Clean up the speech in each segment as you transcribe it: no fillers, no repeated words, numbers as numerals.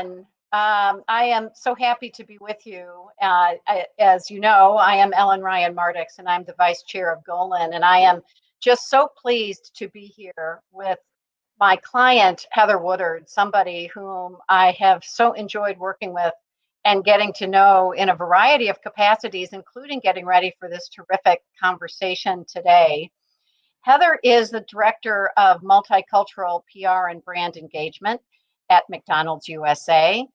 everyone. I am so happy to be with you. As you know, I am Ellen Ryan Mardiks, and I'm the Vice Chair of Golin. And I am just so pleased to be here with my client, Heather Woodard, somebody whom I have so enjoyed working with and getting to know in a variety of capacities, including getting ready for this terrific conversation today. Heather is the Director of Multicultural PR and Brand Engagement at McDonald's USA.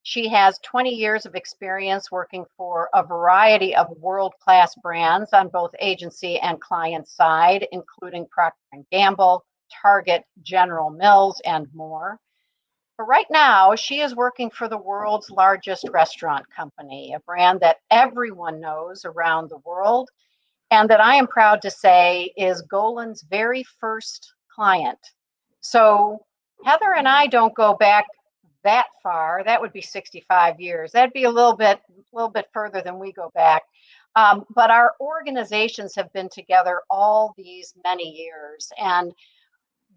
She has 20 years of experience working for a variety of world-class brands on both agency and client side, including Procter & Gamble, Target, General Mills, and more. But right now, she is working for the world's largest restaurant company, a brand that everyone knows around the world, and that I am proud to say is Golin's very first client. So Heather and I don't go back that far. That would be 65 years. That'd be a little bit further than we go back. But our organizations have been together all these many years and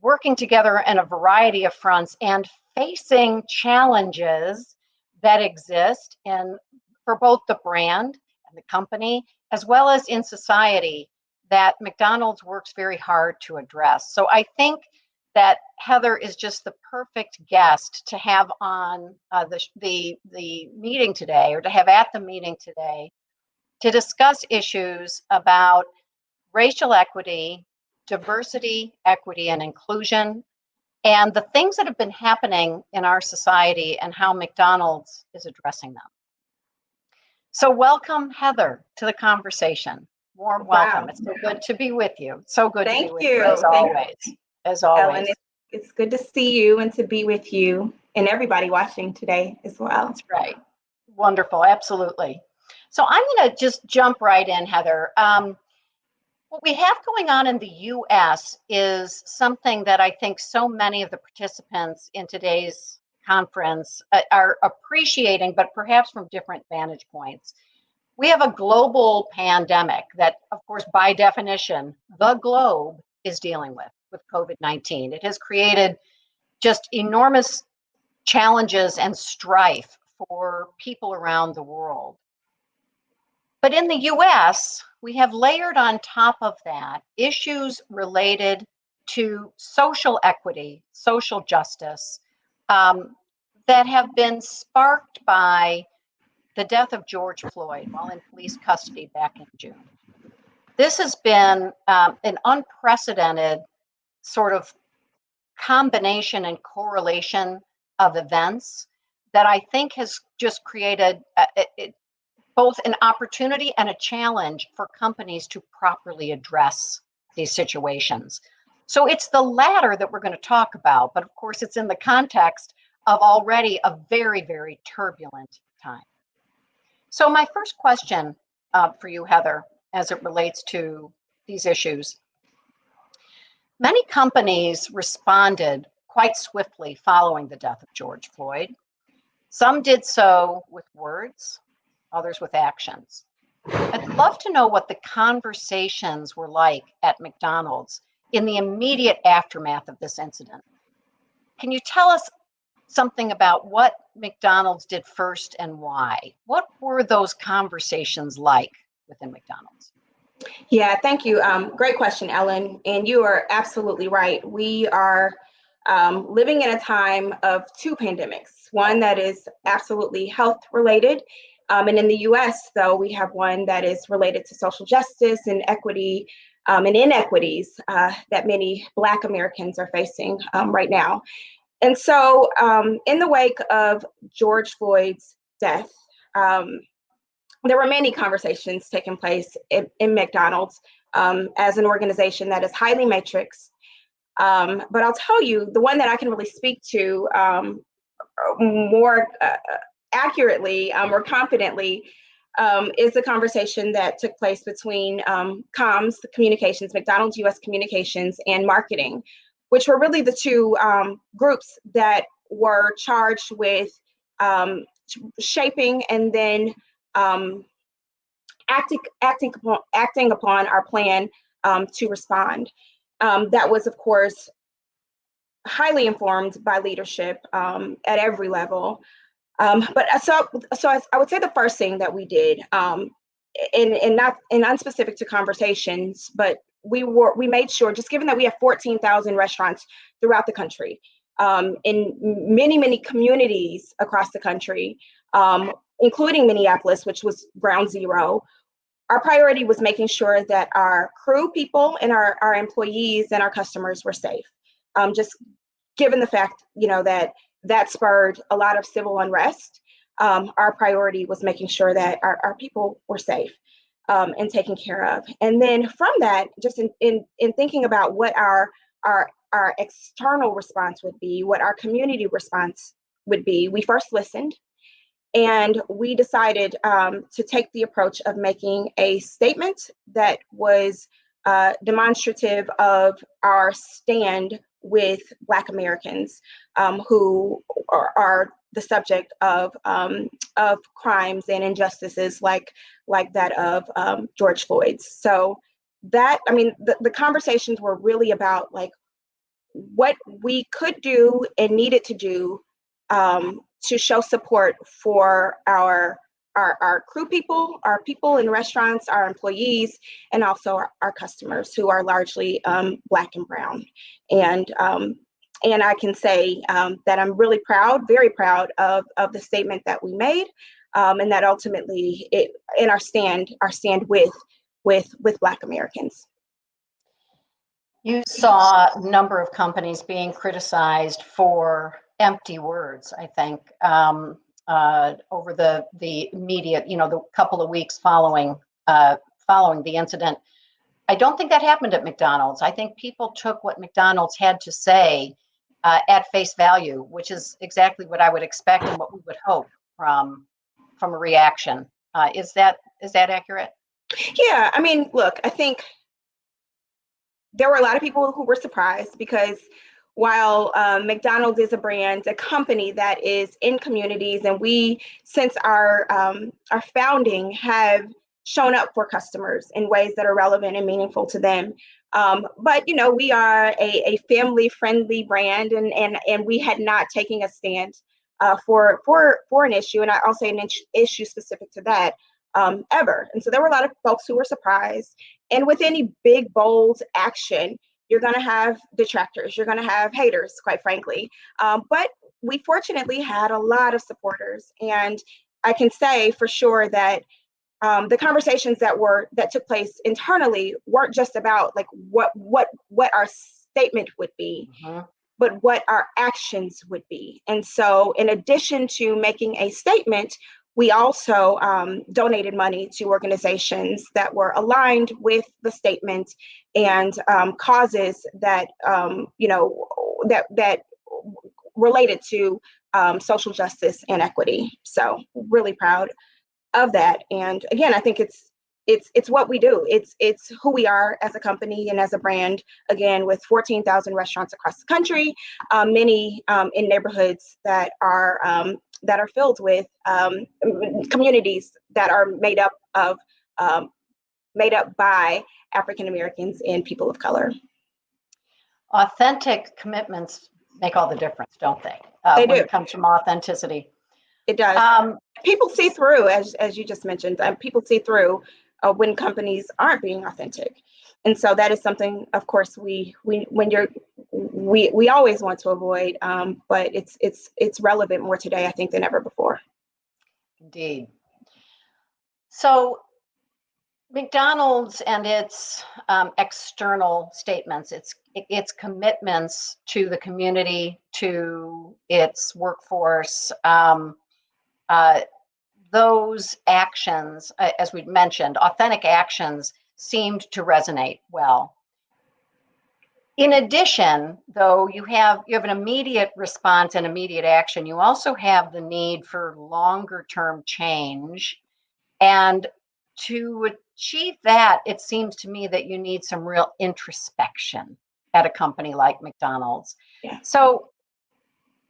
working together in a variety of fronts and facing challenges that exist for both the brand and the company, as well as in society, that McDonald's works very hard to address. So I think that Heather is just the perfect guest to have on the meeting today, or to have at the meeting today, to discuss issues about racial equity, diversity, equity, and inclusion, and the things that have been happening in our society and how McDonald's is addressing them. So welcome, Heather, to the conversation. Warm welcome. Wow. It's so good to be with you. So good to be with you, as always. As always. Ellen, it's good to see you and to be with you and everybody watching today as well. That's right. Wonderful. Absolutely. So I'm going to just jump right in, Heather. What we have going on in the U.S. is something that I think so many of the participants in today's conference are appreciating, but perhaps from different vantage points. We have a global pandemic that, of course, by definition, the globe is dealing with COVID-19. It has created just enormous challenges and strife for people around the world. But in the US, we have layered on top of that issues related to social equity, social justice, that have been sparked by the death of George Floyd while in police custody back in June. This has been an unprecedented sort of combination and correlation of events that I think has just created both an opportunity and a challenge for companies to properly address these situations. So it's the latter that we're going to talk about, but of course it's in the context of already a very, very turbulent time. So my first question for you, Heather, as it relates to these issues. Many companies responded quite swiftly following the death of George Floyd. Some did so with words, others with actions. I'd love to know what the conversations were like at McDonald's in the immediate aftermath of this incident. Can you tell us something about what McDonald's did first and why? What were those conversations like within McDonald's? Yeah, thank you. Great question, Ellen. And you are absolutely right. We are living in a time of two pandemics, one that is absolutely health related. And in the US, though, we have one that is related to social justice and equity and inequities that many Black Americans are facing right now. And so in the wake of George Floyd's death, there were many conversations taking place in McDonald's as an organization that is highly matrixed. But I'll tell you, the one that I can really speak to more accurately or confidently is the conversation that took place between comms, the communications, McDonald's US Communications, and marketing, which were really the two groups that were charged with shaping and then acting upon our plan to respond. That was, of course, highly informed by leadership at every level. I would say the first thing that we did, and not and unspecific to conversations, but we made sure, just given that we have 14,000 restaurants throughout the country, in many communities across the country, including Minneapolis, which was ground zero. Our priority was making sure that our crew people and our employees and our customers were safe. Just given the fact, that spurred a lot of civil unrest, our priority was making sure that our people were safe, and taken care of. And then from that, just in thinking about what our external response would be, what our community response would be, we first listened. And we decided to take the approach of making a statement that was demonstrative of our stand with Black Americans, who are the subject of crimes and injustices like that of George Floyd's. So the conversations were really about like what we could do and needed to do, to show support for our crew people, our people in restaurants, our employees, and also our customers, who are largely Black and brown. And I can say that I'm really proud, very proud of the statement that we made, and that ultimately our stand with Black Americans. You saw a number of companies being criticized for empty words, I think, over the immediate, the couple of weeks following the incident. I don't think that happened at McDonald's. I think people took what McDonald's had to say at face value, which is exactly what I would expect and what we would hope from a reaction. Is that accurate? Yeah, look, I think there were a lot of people who were surprised, because while McDonald's is a company that is in communities, and we, since our founding, have shown up for customers in ways that are relevant and meaningful to them. But we are a family-friendly brand, and we had not taken a stand for an issue, and I'll say an issue specific to that, ever. And so there were a lot of folks who were surprised. And with any big, bold action, you're going to have detractors, you're going to have haters, quite frankly. But we fortunately had a lot of supporters. And I can say for sure that the conversations that took place internally weren't just about like what our statement would be, but what our actions would be. And so in addition to making a statement, we also donated money to organizations that were aligned with the statement, and causes that that related to social justice and equity. So really proud of that. And again, I think it's what we do. It's who we are as a company and as a brand. Again, with 14,000 restaurants across the country, many in neighborhoods that are filled with communities that are made up by African Americans and people of color. Authentic commitments make all the difference, don't they? They when do. It comes from authenticity. It does. People see through, as you just mentioned. People see through when companies aren't being authentic, and so that is something, of course, we always want to avoid. But it's relevant more today, I think, than ever before. Indeed. So McDonald's and its external statements, its commitments to the community, to its workforce, those actions, as we mentioned, authentic actions, seemed to resonate well. In addition, though, you have an immediate response and immediate action. You also have the need for longer term change. And to achieve that, it seems to me that you need some real introspection at a company like McDonald's. Yeah. So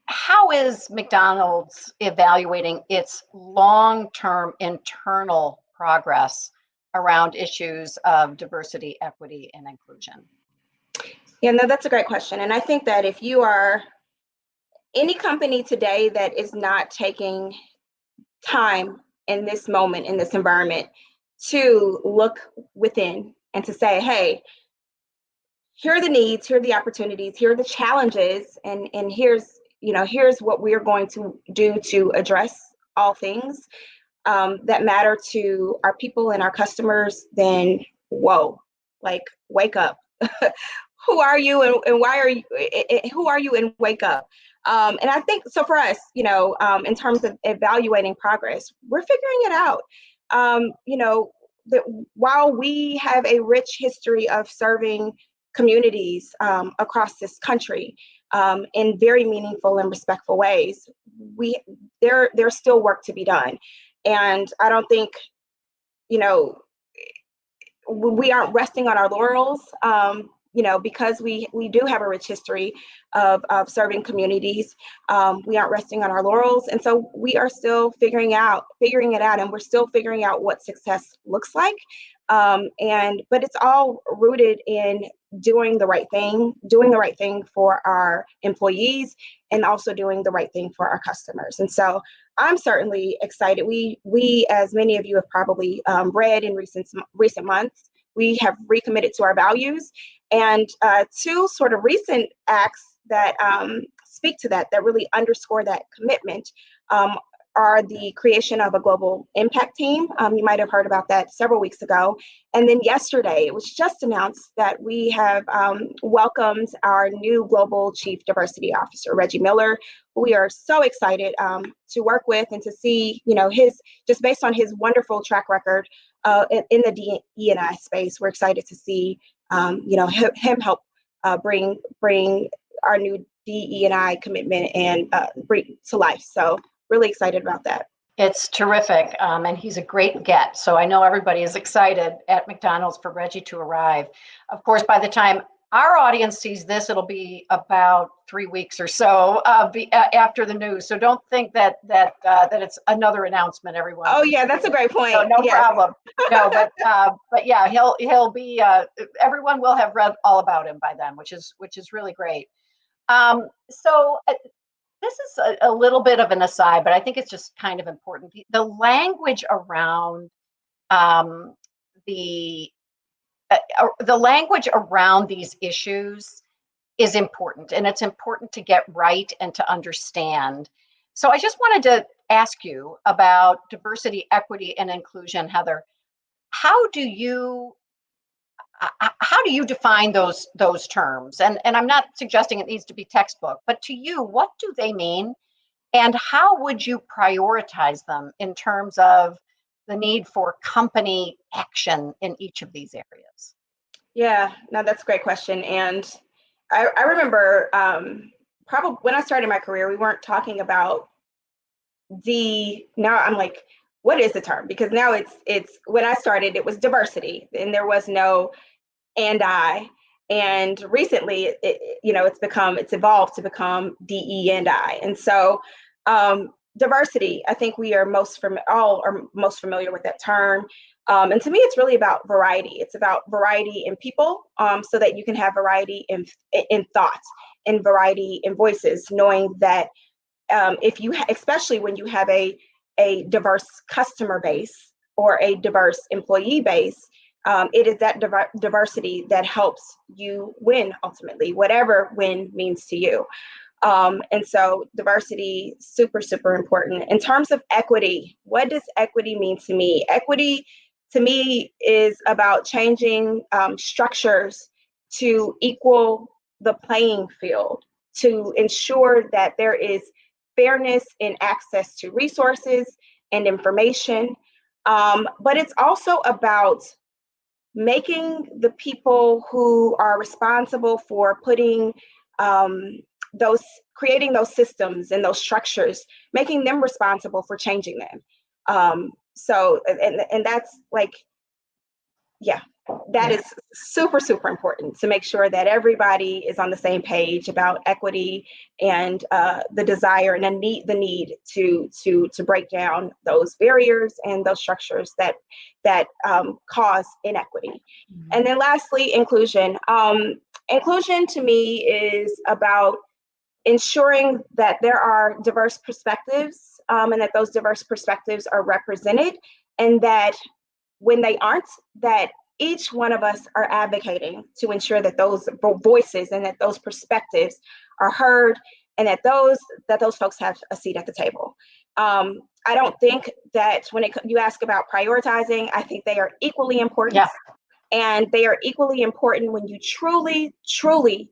how is McDonald's evaluating its long-term internal progress around issues of diversity, equity, and inclusion? Yeah, no, that's a great question. And I think that if you are any company today that is not taking time in this moment, in this environment, to look within and to say, hey, here are the needs, here are the opportunities, here are the challenges, and here's what we're going to do to address all things that matter to our people and our customers, then whoa, like wake up. Who are you and why are you, who are you and wake up. And I think, so for us, in terms of evaluating progress, we're figuring it out. That while we have a rich history of serving communities across this country in very meaningful and respectful ways, there's still work to be done. And I don't think, we aren't resting on our laurels, because we do have a rich history of serving communities. We aren't resting on our laurels. And so we are still figuring it out, and we're still figuring out what success looks like. But it's all rooted in doing the right thing for our employees, and also doing the right thing for our customers. And so I'm certainly excited. We, as many of you have probably read in recent months, we have recommitted to our values. And two sort of recent acts that speak to that really underscore that commitment are the creation of a global impact team. You might have heard about that several weeks ago. And then yesterday, it was just announced that we have welcomed our new Global Chief Diversity Officer, Reggie Miller, who we are so excited to work with and to see, just based on his wonderful track record in the D&I space. We're excited to see, him help bring our new DE&I commitment and bring to life. So really excited about that. It's terrific. And he's a great get. So I know everybody is excited at McDonald's for Reggie to arrive. Of course, by the time our audience sees this, it'll be about 3 weeks or so after the news. So don't think that it's another announcement, everyone. Oh yeah, that's a great point. No yes. Problem. No, but yeah, he'll be. Everyone will have read all about him by then, which is really great. So this is a little bit of an aside, but I think it's just kind of important. The language around the language around these issues is important, and it's important to get right and to understand. So I just wanted to ask you about diversity, equity, and inclusion, Heather. How do you define those terms? And I'm not suggesting it needs to be textbook, but to you, what do they mean? And how would you prioritize them in terms of the need for company action in each of these areas? Yeah, no, that's a great question. And I remember probably when I started my career, we weren't talking about now I'm like, what is the term? Because now it's when I started, it was diversity, and there was no and recently it's evolved to become DE&I. And so diversity, I think we are most familiar with that term. And to me, it's really about variety. It's about variety in people, so that you can have variety in thoughts and variety in voices, knowing that especially when you have a diverse customer base or a diverse employee base, it is that diversity that helps you win ultimately, whatever win means to you. And so diversity, super, super important. In terms of equity, what does equity mean to me? Equity to me is about changing structures to equal the playing field, to ensure that there is fairness in access to resources and information. But it's also about making the people who are responsible for putting creating those systems and those structures, making them responsible for changing them. So that's like, yeah, that is super, super important to make sure that everybody is on the same page about equity and the desire and the need to break down those barriers and those structures that cause inequity. Mm-hmm. And then lastly, inclusion. Inclusion to me is about ensuring that there are diverse perspectives, and that those diverse perspectives are represented, and that when they aren't, that each one of us are advocating to ensure that those voices and that those perspectives are heard, and that those folks have a seat at the table. I don't think that when you ask about prioritizing, I think they are equally important. Yeah. And they are equally important when you truly, truly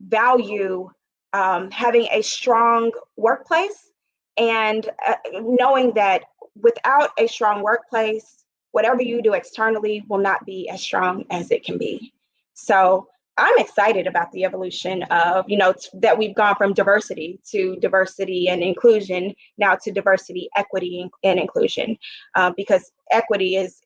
value having a strong workplace, and knowing that without a strong workplace, whatever you do externally will not be as strong as it can be. So I'm excited about the evolution of, that we've gone from diversity to diversity and inclusion, now to diversity, equity, and inclusion, because equity is,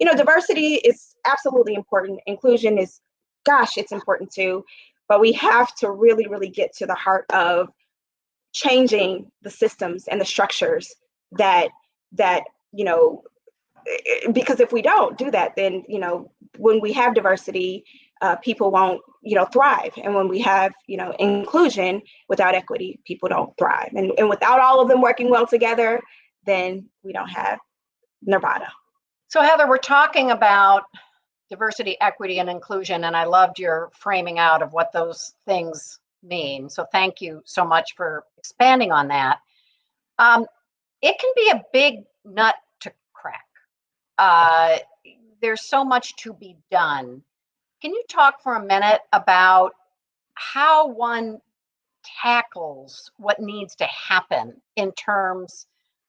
diversity is absolutely important. Inclusion is, gosh, it's important too. But we have to really, really get to the heart of changing the systems and the structures that, because if we don't do that, then, when we have diversity, people won't, thrive. And when we have, inclusion without equity, people don't thrive. And without all of them working well together, then we don't have nirvana. So Heather, we're talking about diversity, equity, and inclusion, and I loved your framing out of what those things mean. So thank you so much for expanding on that. It can be a big nut to crack. There's so much to be done. Can you talk for a minute about how one tackles what needs to happen in terms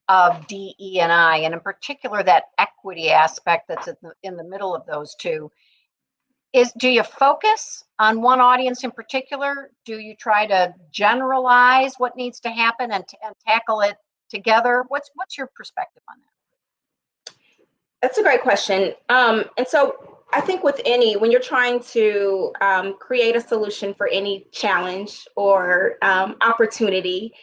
of DE&I, and in particular that equity aspect that's in the middle of those two? Do you focus on one audience in particular? Do you try to generalize what needs to happen and tackle it together? What's your perspective on that? That's a great question. And so I think when you're trying to create a solution for any challenge or opportunity,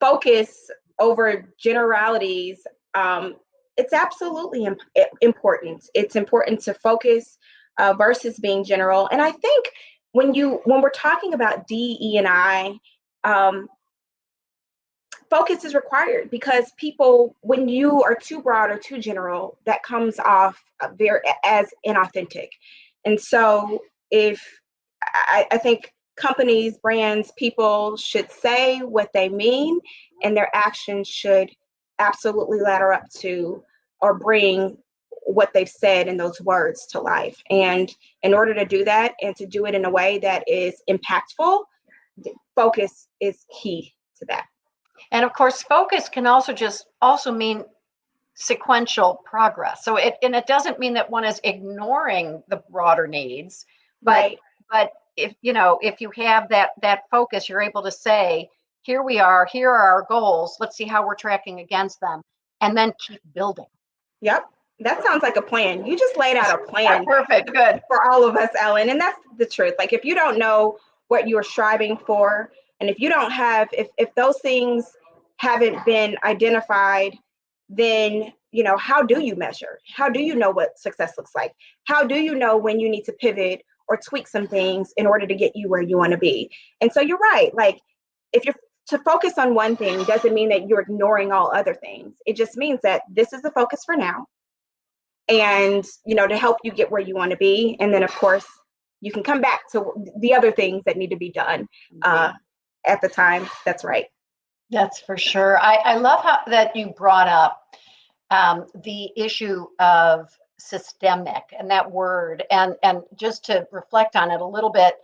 focus over generalities, it's absolutely important. It's important to focus versus being general. And I think when we're talking about DE&I, focus is required, because when you are too broad or too general, that comes off as inauthentic. And so I think companies, brands, people should say what they mean, and their actions should absolutely ladder up to or bring what they've said in those words to life. And in order to do that, and to do it in a way that is impactful, focus is key to that. And of course, focus can also mean sequential progress. So it doesn't mean that one is ignoring the broader needs, but if you have that focus, you're able to say, here we are, here are our goals, let's see how we're tracking against them, and then keep building. Yep. That sounds like a plan. You just laid out a plan. Perfect. Good. For all of us, Ellen. And that's the truth. Like, if you don't know what you're striving for, and if you don't have, if those things haven't been identified, then, how do you measure? How do you know what success looks like? How do you know when you need to pivot or tweak some things in order to get you where you want to be? And so you're right. Like, if you're to focus on one thing doesn't mean that you're ignoring all other things. It just means that this is the focus for now. And, to help you get where you want to be. And then, of course, you can come back to the other things that need to be done at the time. That's right. That's for sure. I love that you brought up the issue of systemic and that word. And just to reflect on it a little bit,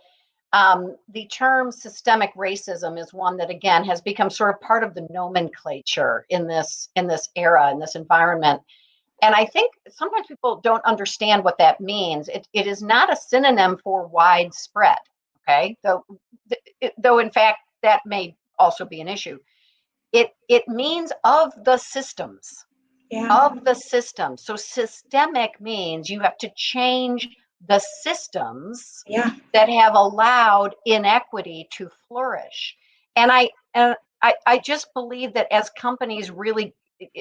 the term systemic racism is one that, again, has become sort of part of the nomenclature in this era, in this environment. And I think sometimes people don't understand what that means. It is not a synonym for widespread, okay? Though in fact, that may also be an issue. It means of the systems, of the systems. So systemic means you have to change the systems that have allowed inequity to flourish. And I just believe that as companies really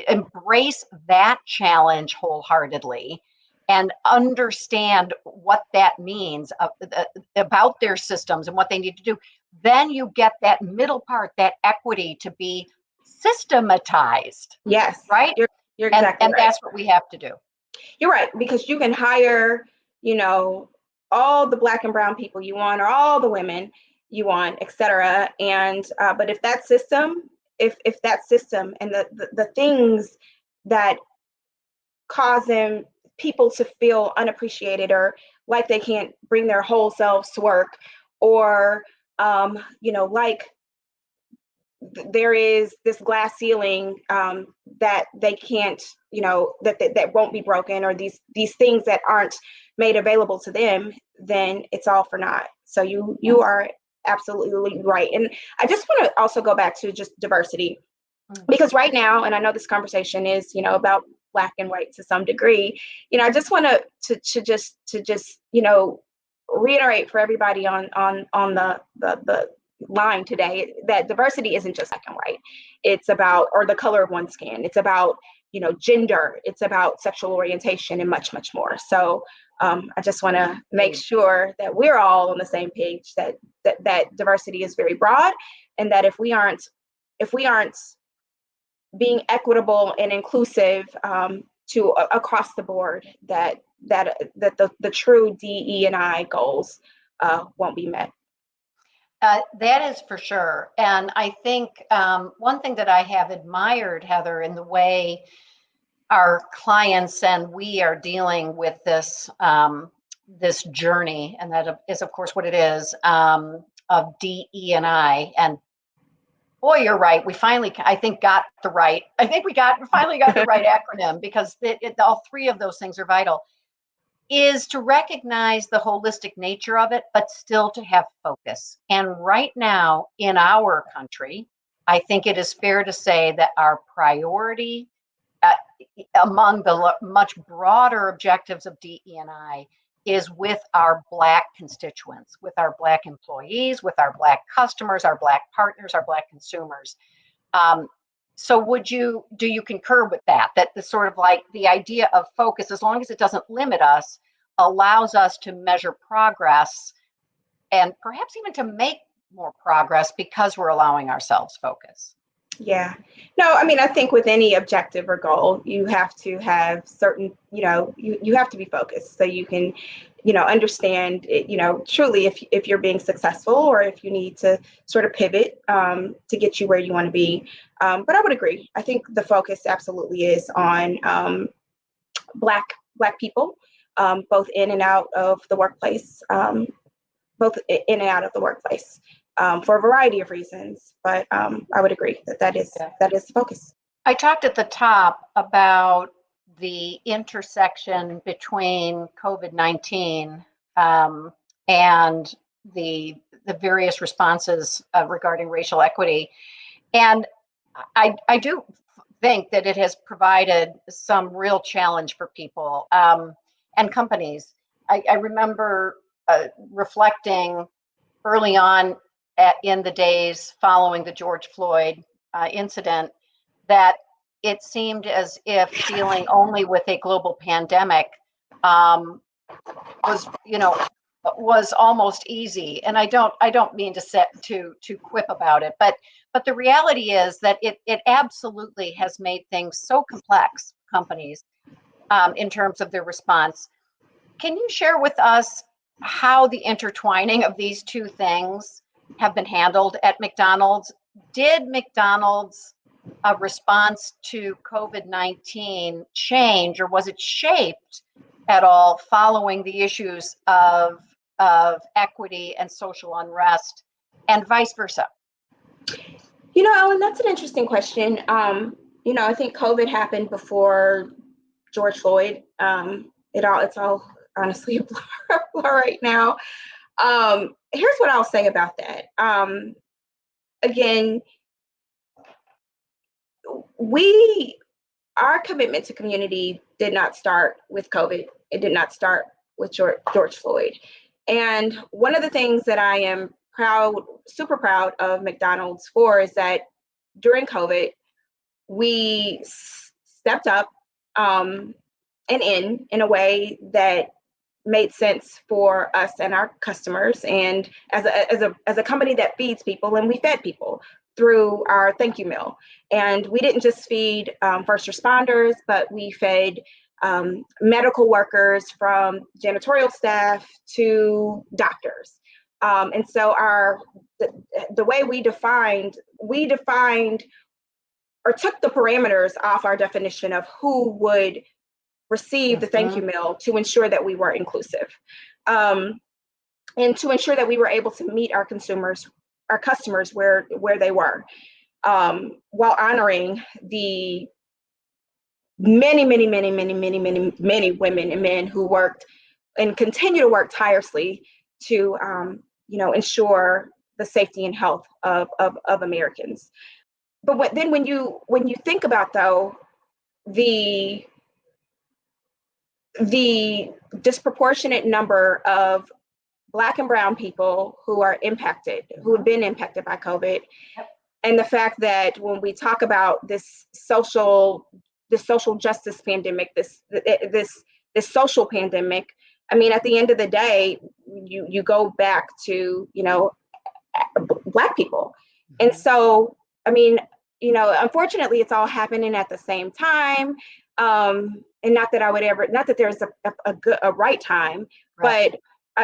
embrace that challenge wholeheartedly and understand what that means about their systems and what they need to do, then you get that middle part, that equity, to be systematized, Yes, right? you're And exactly right. that's what we have to do. You're right, because you can hire, all the Black and brown people you want, or all the women you want, et cetera. And but if that system, if that system and the things that cause them people to feel unappreciated, or like they can't bring their whole selves to work, or like there is this glass ceiling that they can't, that won't be broken, or these things that aren't made available to them, then it's all for naught. So you are absolutely right. And I just want to also go back to just diversity, because right now, and I know this conversation is, about Black and white to some degree, I just want to just reiterate for everybody on the line today, that diversity isn't just Black and white. It's about, or the color of one's skin. It's about, gender. It's about sexual orientation, and much, much more. So I just want to make sure that we're all on the same page, that diversity is very broad, and that if we aren't being equitable and inclusive to across the board, that the true DE&I goals won't be met. That is for sure. And I think one thing that I have admired, Heather, in the way our clients and we are dealing with this this journey, and that is, of course, what it is, of DE&I. And boy, you're right. We finally, I think, we finally got the right acronym, because all three of those things are vital. Is to recognize the holistic nature of it, but still to have focus. And right now in our country, I think it is fair to say that our priority among the much broader objectives of DE&I is with our Black constituents, with our Black employees, with our Black customers, our Black partners, our Black consumers. So do you concur with that the sort of like the idea of focus, as long as it doesn't limit us, allows us to measure progress, and perhaps even to make more progress, because we're allowing ourselves focus? Yeah. No, I mean, I think with any objective or goal, you have to have certain, you have to be focused, so you can, understand it, truly if you're being successful, or if you need to sort of pivot to get you where you want to be. But I would agree. I think the focus absolutely is on Black people, both in and out of the workplace, for a variety of reasons. But I would agree that is the focus. I talked at the top about the intersection between COVID-19 and the various responses regarding racial equity. And I do think that it has provided some real challenge for people and companies. I remember reflecting early on in the days following the George Floyd incident, that it seemed as if dealing only with a global pandemic was almost easy. And I don't mean to quip about it, but the reality is that it absolutely has made things so complex, companies, in terms of their response. Can you share with us how the intertwining of these two things have been handled at McDonald's? Did McDonald's response to COVID-19 change, or was it shaped at all following the issues of equity and social unrest, and vice versa? Ellen, that's an interesting question. I think COVID happened before George Floyd. It's all honestly a blur right now. Here's what I'll say about that. Again, our commitment to community did not start with COVID. It did not start with George Floyd. And one of the things that I am super proud of McDonald's for, is that during COVID, we stepped up and in a way that made sense for us and our customers. And as a company that feeds people, and we fed people through our thank you meal. And we didn't just feed first responders, but we fed medical workers, from janitorial staff to doctors. And so the way we defined or took the parameters off our definition of who would receive the thank you meal to ensure that we were inclusive, and to ensure that we were able to meet our customers where they were, while honoring the many women and men who worked and continue to work tirelessly to ensure the safety and health of Americans. But when you think about, though, the disproportionate number of Black and brown people who are impacted, who have been impacted by COVID, and the fact that when we talk about this social justice pandemic, this social pandemic, I mean, at the end of the day, you go back to Black people, and so I mean, unfortunately, it's all happening at the same time. And not that there's a right time, right. But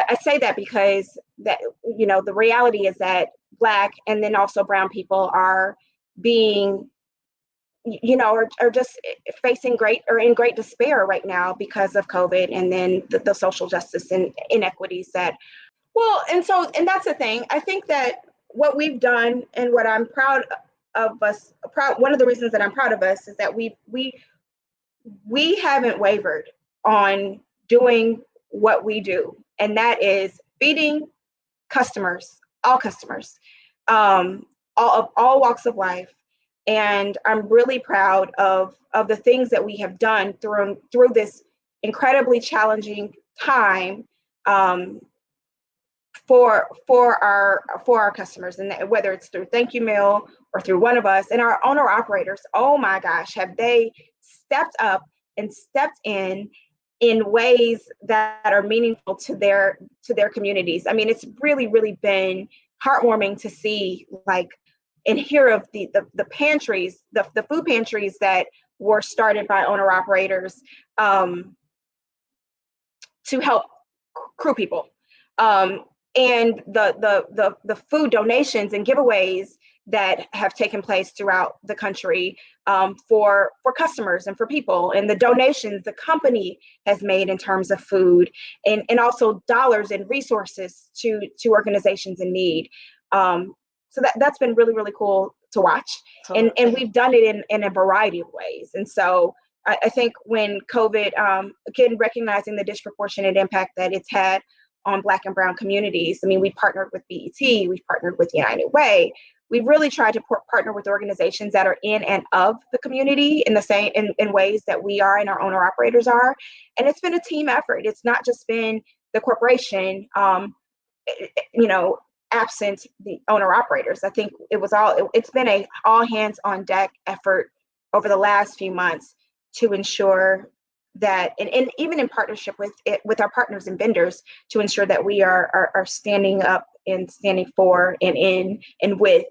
I say that because the reality is that Black and then also brown people are being, are just facing in great despair right now because of COVID, and then the social justice and inequities that, and that's the thing. I think that what we've done, and what I'm proud of us, one of the reasons that I'm proud of us, is that we haven't wavered on doing what we do, and that is feeding customers, all customers, all walks of life. And I'm really proud of the things that we have done through this incredibly challenging time, for our customers, and whether it's through thank you meal or through One of Us, and our owner operators. Oh my gosh, have they stepped up and stepped in ways that are meaningful to their communities. I mean, it's really been heartwarming to see, and hear of the pantries, the food pantries that were started by owner operators to help crew people, and the food donations and giveaways that have taken place throughout the country, for customers and for people, and the donations the company has made in terms of food, and also dollars and resources to organizations in need. So that's been really cool to watch. And we've done it in a variety of ways. And so I think when COVID, again, recognizing the disproportionate impact that it's had on Black and brown communities, I mean, we partnered with BET, we've partnered with United Way. We've really tried to partner with organizations that are in and of the community in the same in ways that we are and our owner operators are. And it's been a team effort. It's not just been the corporation, absent the owner operators. I think it's been a all hands on deck effort over the last few months to ensure that, and even in partnership with our partners and vendors, to ensure that we are standing up and standing for and in and with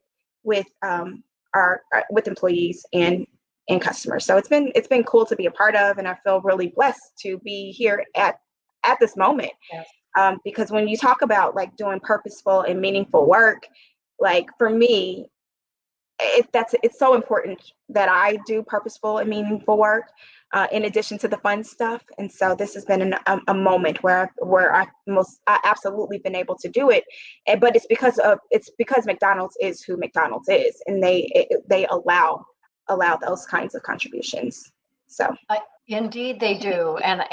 employees and customers. So it's been cool to be a part of, and I feel really blessed to be here at this moment. Yes. Because when you talk about doing purposeful and meaningful work, for me, it's so important that I do purposeful and meaningful work, in addition to the fun stuff. And so this has been a moment where I absolutely been able to do it. But it's because McDonald's is who McDonald's is, and they allow those kinds of contributions. So. Indeed, they do, and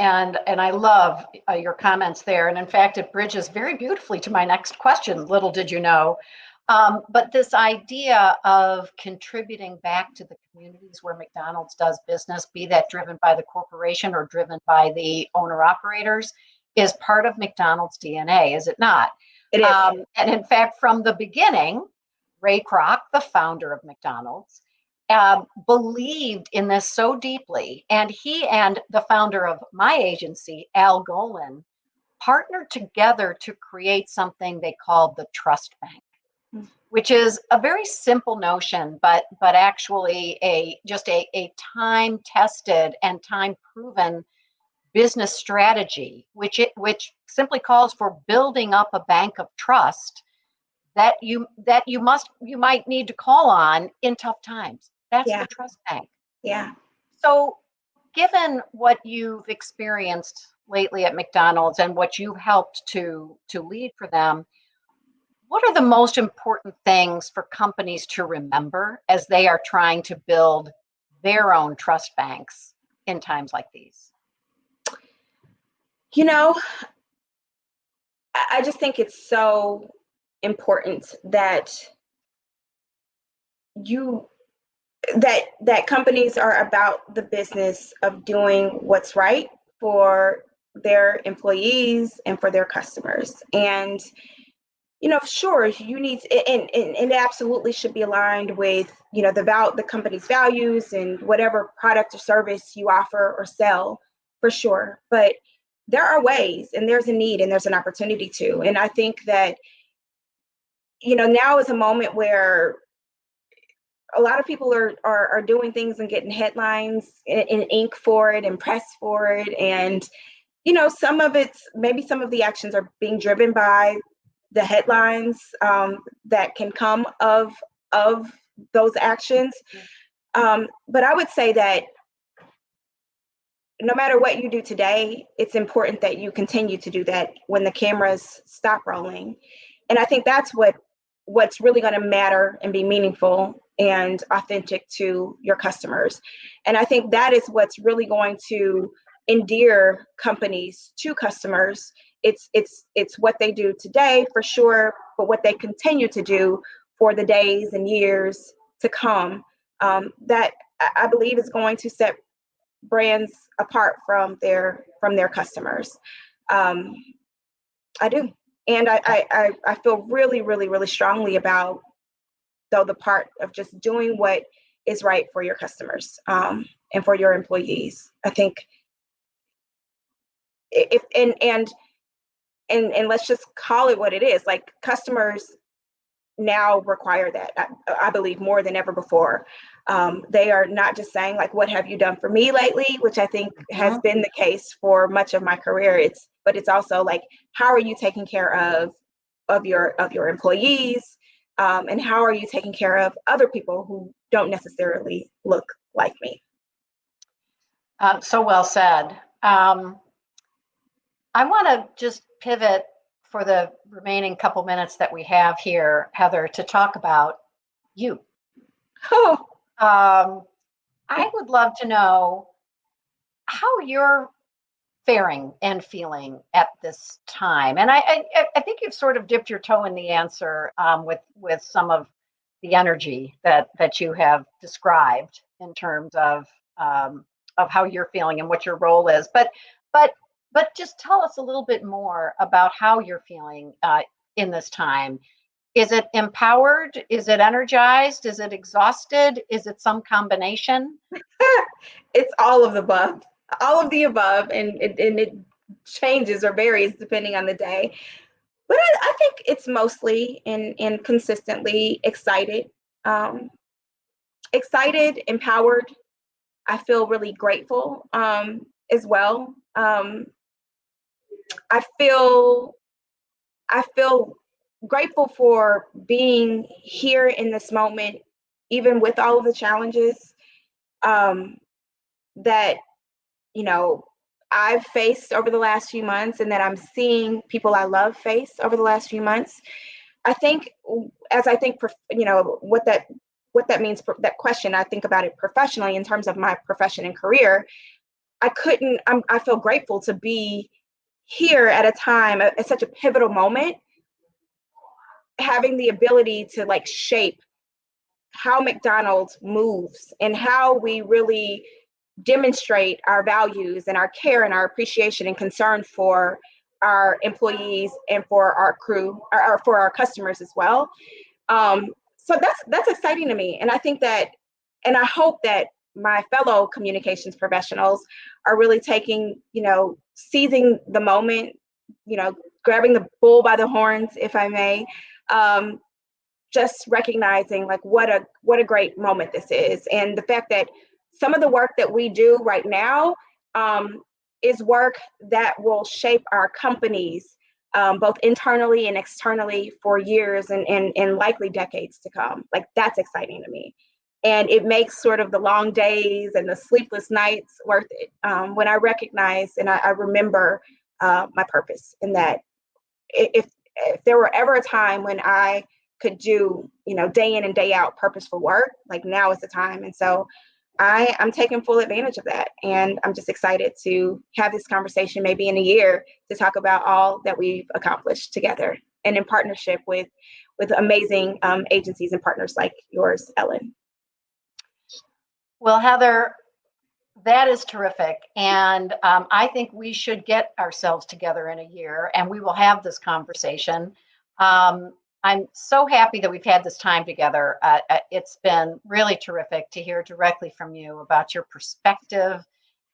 I love your comments there. And in fact, it bridges very beautifully to my next question. Little did you know, but this idea of contributing back to the communities where McDonald's does business, be that driven by the corporation or driven by the owner operators, is part of McDonald's DNA, is it not? It is. And in fact, from the beginning, Ray Kroc, the founder of McDonald's, believed in this so deeply, and he and the founder of my agency, Golin, partnered together to create something they called the Trust Bank, Mm. which is a very simple notion, but actually a time tested and time proven business strategy, which simply calls for building up a bank of trust that you might need to call on in tough times. That's Yeah. the Trust Bank. Yeah. So, given what you've experienced lately at McDonald's and what you helped to lead for them, what are the most important things for companies to remember as they are trying to build their own trust banks in times like these? You know, I just think it's so important that you that companies are about the business of doing what's right for their employees and for their customers. And sure, you need and it absolutely should be aligned with the company's values and whatever product or service you offer or sell, for sure. But there are ways, and there's a need, and there's an opportunity to. And I think that now is a moment where a lot of people are doing things and getting headlines in ink for it and press for it. And some of the actions are being driven by the headlines that can come of those actions. But I would say that no matter what you do today, it's important that you continue to do that when the cameras stop rolling. And I think that's what's really going to matter and be meaningful and authentic to your customers. And I think that is what's really going to endear companies to customers. It's what they do today for sure, but what they continue to do for the days and years to come, that I believe is going to set brands apart from their customers. I do. And I feel really, really, really strongly about the part of just doing what is right for your customers, and for your employees. I think if and let's just call it what it is. Like, customers now require that, I believe, more than ever before. They are not just saying, like, what have you done for me lately, which I think has been the case for much of my career. But it's also like, how are you taking care of your employees, and how are you taking care of other people who don't necessarily look like me? So well said. I want to just pivot for the remaining couple minutes that we have here, Heather, to talk about you. Oh, I would love to know how you're faring and feeling at this time. And I think you've sort of dipped your toe in the answer, with some of the energy that you have described in terms of how you're feeling and what your role is. But just tell us a little bit more about how you're feeling in this time. Is it empowered? Is it energized? Is it exhausted? Is it some combination? it's all of the above, and it changes or varies depending on the day. But I think it's mostly and consistently excited, empowered. I feel really grateful, as well. I feel grateful for being here in this moment, even with all of the challenges, that I've faced over the last few months, and that I'm seeing people I love face over the last few months. I think, as I think, what that means, that question, I think about it professionally in terms of my profession and career. I feel grateful to be here at a time, at such a pivotal moment, having the ability to, like, shape how McDonald's moves and how we really demonstrate our values and our care and our appreciation and concern for our employees and for our crew, or for our customers as well. So that's exciting to me. And I think that, and I hope that my fellow communications professionals are really seizing the moment, grabbing the bull by the horns, if I may, just recognizing like what a great moment this is, and the fact that some of the work that we do right now is work that will shape our companies, both internally and externally, for years and likely decades to come. Like, that's exciting to me. And it makes sort of the long days and the sleepless nights worth it, when I recognize and I remember my purpose, in that if there were ever a time when I could do, day in and day out purposeful work, like, now is the time. And so I'm taking full advantage of that. And I'm just excited to have this conversation maybe in a year to talk about all that we've accomplished together and in partnership with amazing agencies and partners like yours, Ellen. Well, Heather, that is terrific. And I think we should get ourselves together in a year and we will have this conversation. I'm so happy that we've had this time together. It's been really terrific to hear directly from you about your perspective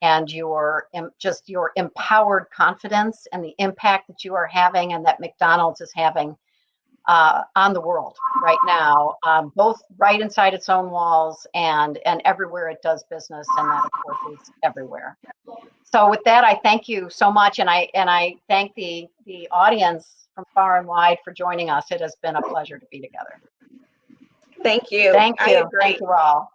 and your empowered confidence and the impact that you are having and that McDonald's is having on the world right now, both right inside its own walls and everywhere it does business, and that of course is everywhere. So with that, I thank you so much, and I thank the audience from far and wide for joining us. It has been a pleasure to be together. Thank you. Thank you. Thank you all.